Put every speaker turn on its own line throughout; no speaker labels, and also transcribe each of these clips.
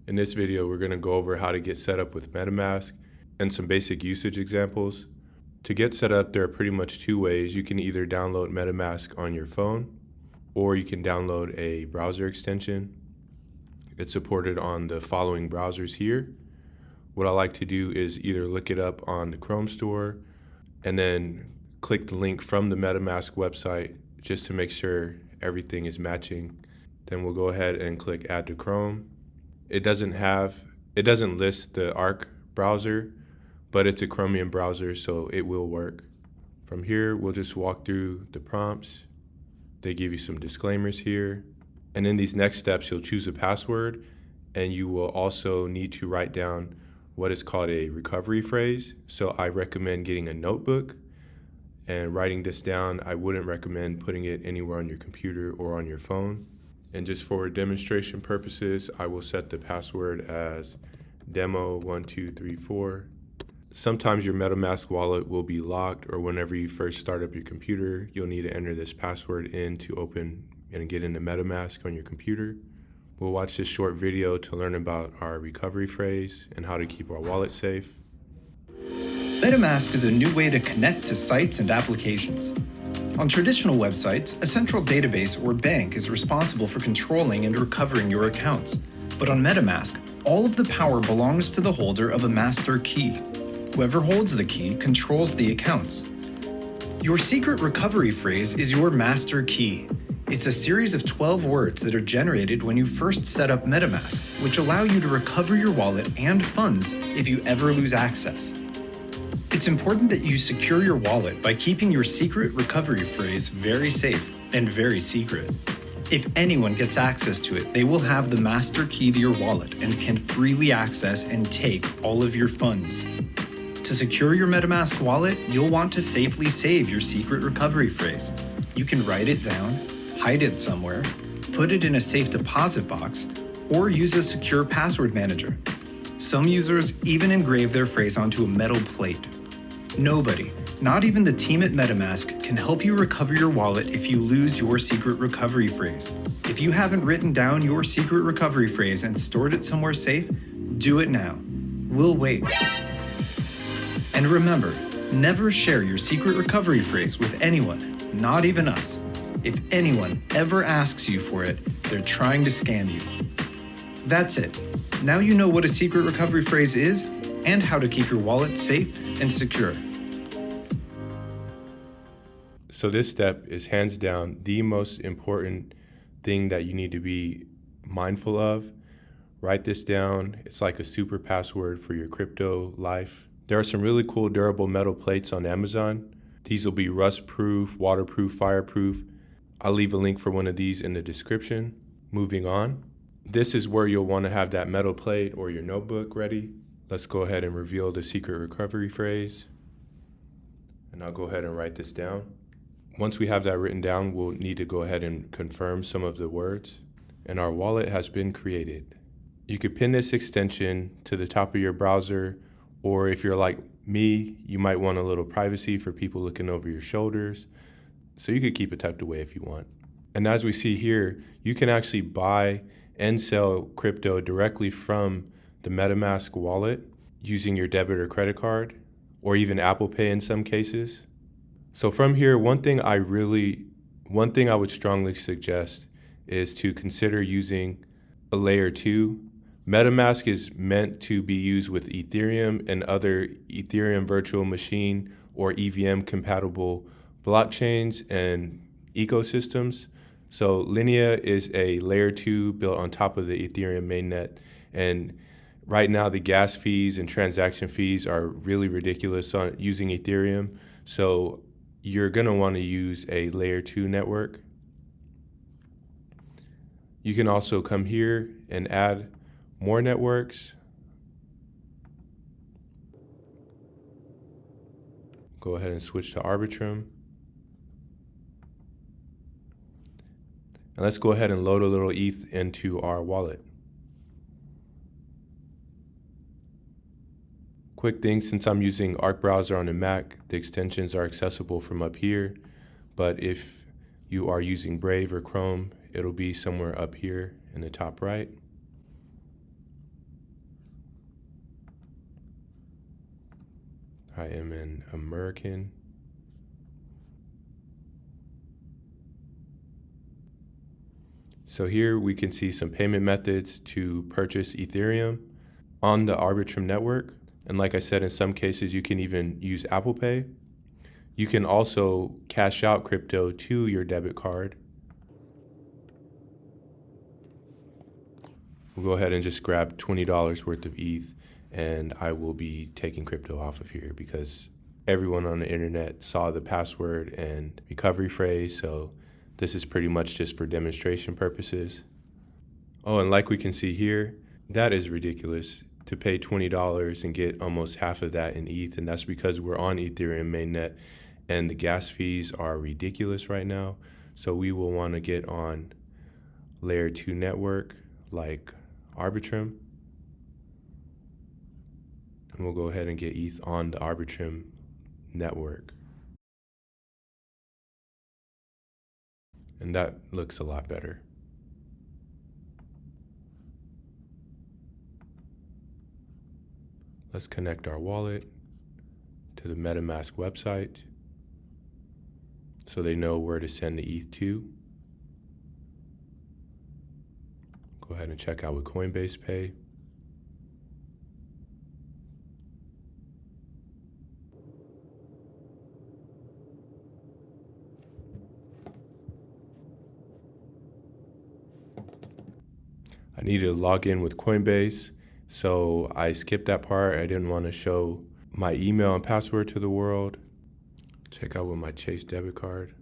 In this video, we're going to go over how to get set up with MetaMask and some basic usage examples. To get set up, there are pretty much two ways. You can either download MetaMask on your phone, or you can download a browser extension. It's supported on the following browsers here. What I like to do is either look it up on the Chrome store and then click the link from the MetaMask website just to make sure everything is matching. Then we'll go ahead and click Add to Chrome. It doesn't list the Arc browser, but it's a Chromium browser, so it will work. From here, we'll just walk through the prompts. They give you some disclaimers here. And in these next steps, you'll choose a password, and you will also need to write down what is called a recovery phrase. So I recommend getting a notebook and writing this down. I wouldn't recommend putting it anywhere on your computer or on your phone. And just for demonstration purposes, I will set the password as demo1234. Sometimes your MetaMask wallet will be locked, or whenever you first start up your computer, you'll need to enter this password in to open and get into MetaMask on your computer. We'll watch this short video to learn about our recovery phrase and how to keep our wallet safe.
MetaMask is a new way to connect to sites and applications. On traditional websites, a central database or bank is responsible for controlling and recovering your accounts. But on MetaMask, all of the power belongs to the holder of a master key. Whoever holds the key controls the accounts. Your secret recovery phrase is your master key. It's a series of 12 words that are generated when you first set up MetaMask, which allow you to recover your wallet and funds if you ever lose access. It's important that you secure your wallet by keeping your secret recovery phrase very safe and very secret. If anyone gets access to it, they will have the master key to your wallet and can freely access and take all of your funds. To secure your MetaMask wallet, you'll want to safely save your secret recovery phrase. You can write it down, hide it somewhere, put it in a safe deposit box, or use a secure password manager. Some users even engrave their phrase onto a metal plate. Nobody, not even the team at MetaMask, can help you recover your wallet if you lose your secret recovery phrase. If you haven't written down your secret recovery phrase and stored it somewhere safe, do it now. We'll wait. And remember, never share your secret recovery phrase with anyone, not even us. If anyone ever asks you for it, they're trying to scam you. That's it. Now you know what a secret recovery phrase is and how to keep your wallet safe and secure.
So this step is hands down the most important thing that you need to be mindful of. Write this down. It's like a super password for your crypto life. There are some really cool durable metal plates on Amazon. These will be rust-proof, waterproof, fireproof. I'll leave a link for one of these in the description. Moving on. This is where you'll want to have that metal plate or your notebook ready. Let's go ahead and reveal the secret recovery phrase. And I'll go ahead and write this down. Once we have that written down, we'll need to go ahead and confirm some of the words. And our wallet has been created. You could pin this extension to the top of your browser, or if you're like me, you might want a little privacy for people looking over your shoulders. So you could keep it tucked away if you want. And as we see here, you can actually buy and sell crypto directly from the MetaMask wallet using your debit or credit card, or even Apple Pay in some cases. So from here, one thing I would strongly suggest is to consider using a layer 2. MetaMask is meant to be used with Ethereum and other Ethereum virtual machine or EVM compatible blockchains and ecosystems. So Linea is a layer 2 built on top of the Ethereum mainnet, and right now the gas fees and transaction fees are really ridiculous on using Ethereum. So you're going to want to use a layer 2 network. You can also come here and add more networks. Go ahead and switch to Arbitrum. And let's go ahead and load a little ETH into our wallet. Quick thing, since I'm using Arc browser on the Mac, the extensions are accessible from up here. But if you are using Brave or Chrome, it'll be somewhere up here in the top right. I am an American. So here we can see some payment methods to purchase Ethereum on the Arbitrum network. And like I said, in some cases, you can even use Apple Pay. You can also cash out crypto to your debit card. We'll go ahead and just grab $20 worth of ETH, and I will be taking crypto off of here because everyone on the internet saw the password and recovery phrase, so this is pretty much just for demonstration purposes. Oh, and like we can see here, that is ridiculous to pay $20 and get almost half of that in ETH, and that's because we're on Ethereum mainnet and the gas fees are ridiculous right now. So we will want to get on layer 2 network like Arbitrum, and we'll go ahead and get ETH on the Arbitrum network. And that looks a lot better. Let's connect our wallet to the MetaMask website so they know where to send the ETH to. Go ahead and check out with Coinbase Pay. I needed to log in with Coinbase, so I skipped that part. I didn't want to show my email and password to the world. Check out with my Chase debit card.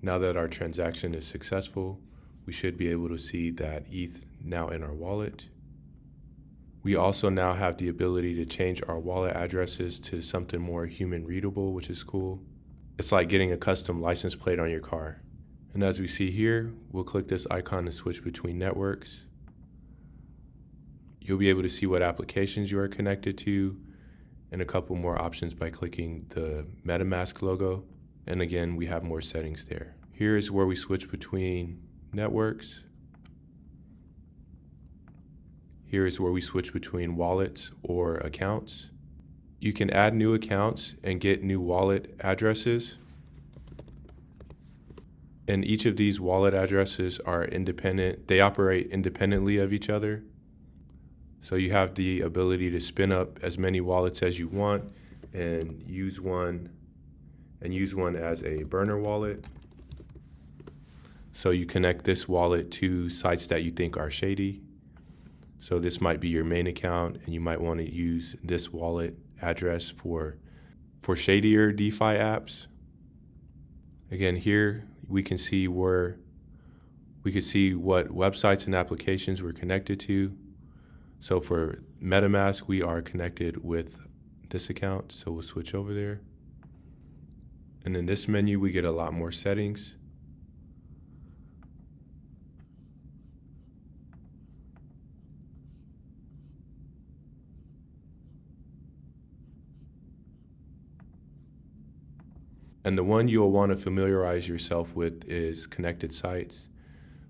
Now that our transaction is successful, we should be able to see that ETH now in our wallet. We also now have the ability to change our wallet addresses to something more human readable, which is cool. It's like getting a custom license plate on your car. And as we see here, we'll click this icon to switch between networks. You'll be able to see what applications you are connected to and a couple more options by clicking the MetaMask logo. And again, we have more settings there. Here is where we switch between networks. Here is where we switch between wallets or accounts. You can add new accounts and get new wallet addresses. And each of these wallet addresses are independent. They operate independently of each other. So you have the ability to spin up as many wallets as you want and use one as a burner wallet. So you connect this wallet to sites that you think are shady. So this might be your main account, and you might want to use this wallet address for shadier DeFi apps. Again, here we can see what websites and applications we're connected to. So for MetaMask, we are connected with this account, so we'll switch over there. And in this menu, we get a lot more settings. And the one you'll want to familiarize yourself with is connected sites.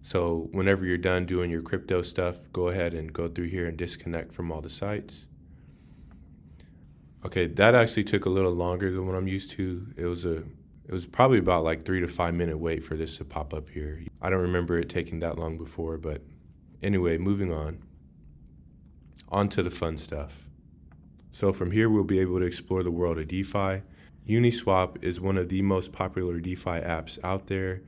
So whenever you're done doing your crypto stuff, go ahead and go through here and disconnect from all the sites. Okay, that actually took a little longer than what I'm used to. It was probably about like 3 to 5 minute wait for this to pop up here. I don't remember it taking that long before, but anyway, moving on. On to the fun stuff. So from here, we'll be able to explore the world of DeFi. Uniswap is one of the most popular DeFi apps out there.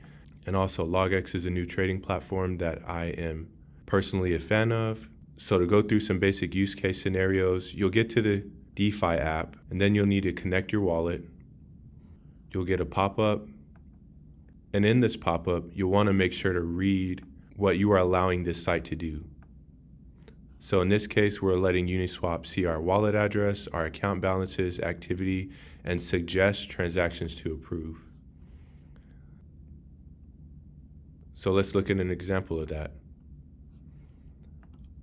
And also LogX is a new trading platform that I am personally a fan of. So to go through some basic use case scenarios, you'll get to the DeFi app, and then you'll need to connect your wallet. You'll get a pop-up. And in this pop-up, you'll want to make sure to read what you are allowing this site to do. So in this case, we're letting Uniswap see our wallet address, our account balances, activity, and suggest transactions to approve. So let's look at an example of that.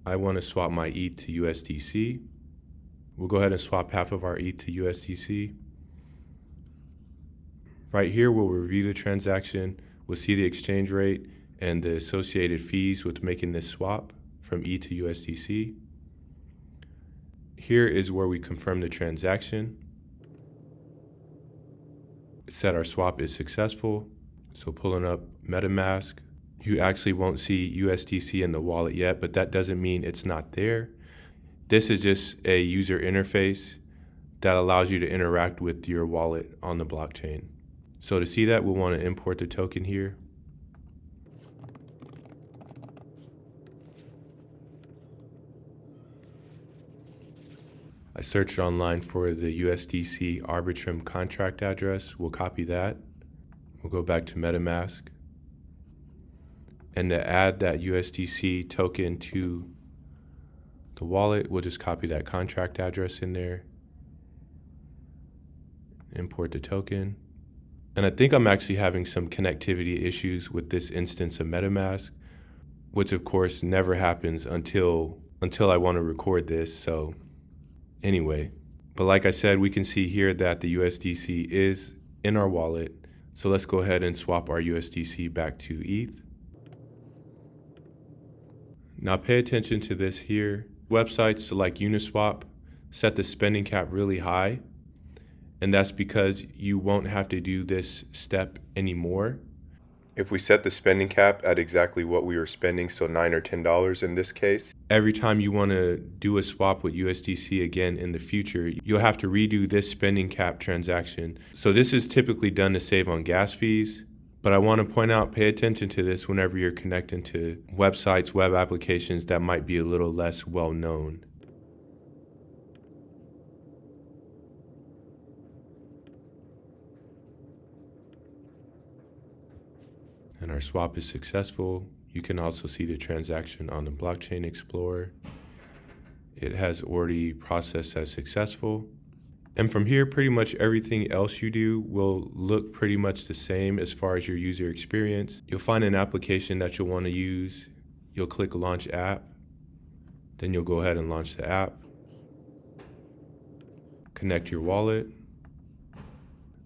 I want to swap my ETH to USDC. We'll go ahead and swap half of our ETH to USDC. Right here, we'll review the transaction. We'll see the exchange rate and the associated fees with making this swap from ETH to USDC. Here is where we confirm the transaction. It said our swap is successful. So pulling up MetaMask, you actually won't see USDC in the wallet yet, but that doesn't mean it's not there. This is just a user interface that allows you to interact with your wallet on the blockchain. So to see that, we'll want to import the token here. I searched online for the USDC Arbitrum contract address. We'll copy that. We'll go back to MetaMask. And to add that USDC token to the wallet, we'll just copy that contract address in there. Import the token. And I think I'm actually having some connectivity issues with this instance of MetaMask, which of course never happens until I want to record this. So anyway, but like I said, we can see here that the USDC is in our wallet. So let's go ahead and swap our USDC back to ETH. Now pay attention to this here. Websites like Uniswap set the spending cap really high, and that's because you won't have to do this step anymore. If we set the spending cap at exactly what we were spending, so $9 or $10 in this case, every time you want to do a swap with USDC again in the future, you'll have to redo this spending cap transaction. So this is typically done to save on gas fees, but I want to point out, pay attention to this whenever you're connecting to websites, web applications that might be a little less well known. And our swap is successful. You can also see the transaction on the Blockchain Explorer. It has already processed as successful. And from here, pretty much everything else you do will look pretty much the same as far as your user experience. You'll find an application that you'll want to use. You'll click Launch App. Then you'll go ahead and launch the app. Connect your wallet.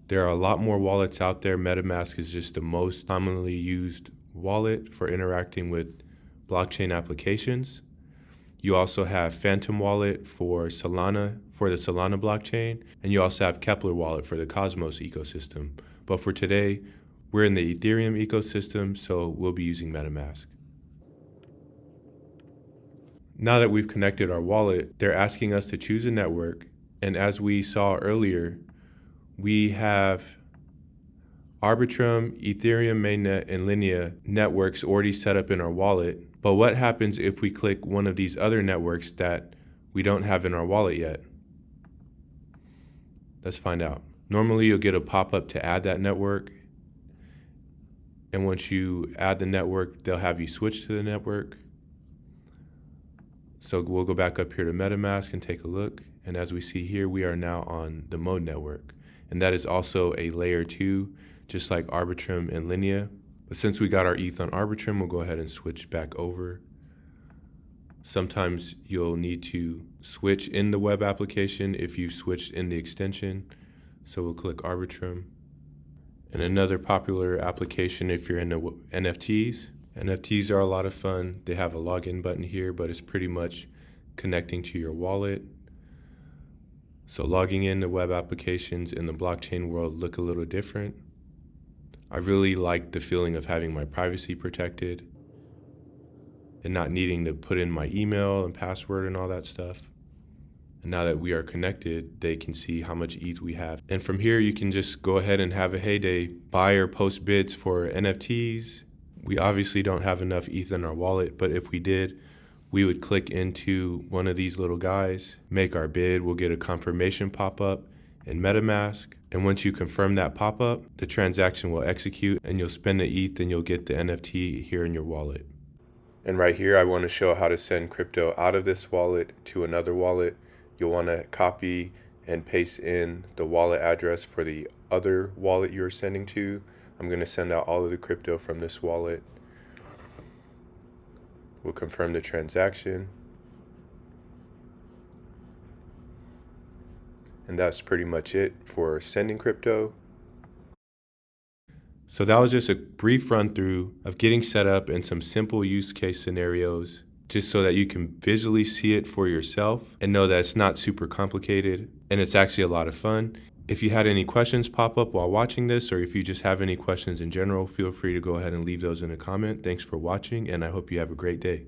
There are a lot more wallets out there. MetaMask is just the most commonly used wallet for interacting with blockchain applications. You also have Phantom Wallet for Solana, for the Solana blockchain, and you also have Keplr Wallet for the Cosmos ecosystem. But for today, we're in the Ethereum ecosystem, so we'll be using MetaMask. Now that we've connected our wallet, they're asking us to choose a network, and as we saw earlier, we have Arbitrum, Ethereum mainnet, and Linea networks already set up in our wallet. But what happens if we click one of these other networks that we don't have in our wallet yet? Let's find out. Normally, you'll get a pop-up to add that network. And once you add the network, they'll have you switch to the network. So we'll go back up here to MetaMask and take a look. And as we see here, we are now on the Mode network. And that is also a layer 2, just like Arbitrum and Linea. But since we got our ETH on Arbitrum, we'll go ahead and switch back over. Sometimes you'll need to switch in the web application if you switched in the extension. So we'll click Arbitrum. And another popular application if you're into NFTs. NFTs are a lot of fun. They have a login button here, but it's pretty much connecting to your wallet. So logging in to web applications in the blockchain world look a little different. I really like the feeling of having my privacy protected and not needing to put in my email and password and all that stuff. And now that we are connected, they can see how much ETH we have. And from here, you can just go ahead and have a heyday, buy or post bids for NFTs. We obviously don't have enough ETH in our wallet, but if we did, we would click into one of these little guys, make our bid, we'll get a confirmation pop-up in MetaMask. And once you confirm that pop-up, the transaction will execute and you'll spend the ETH and you'll get the NFT here in your wallet. And right here, I want to show how to send crypto out of this wallet to another wallet. You'll want to copy and paste in the wallet address for the other wallet you're sending to. I'm going to send out all of the crypto from this wallet. We'll confirm the transaction. And that's pretty much it for sending crypto. So that was just a brief run through of getting set up and some simple use case scenarios, just so that you can visually see it for yourself and know that it's not super complicated and it's actually a lot of fun. If you had any questions pop up while watching this, or if you just have any questions in general, feel free to go ahead and leave those in a comment. Thanks for watching, and I hope you have a great day.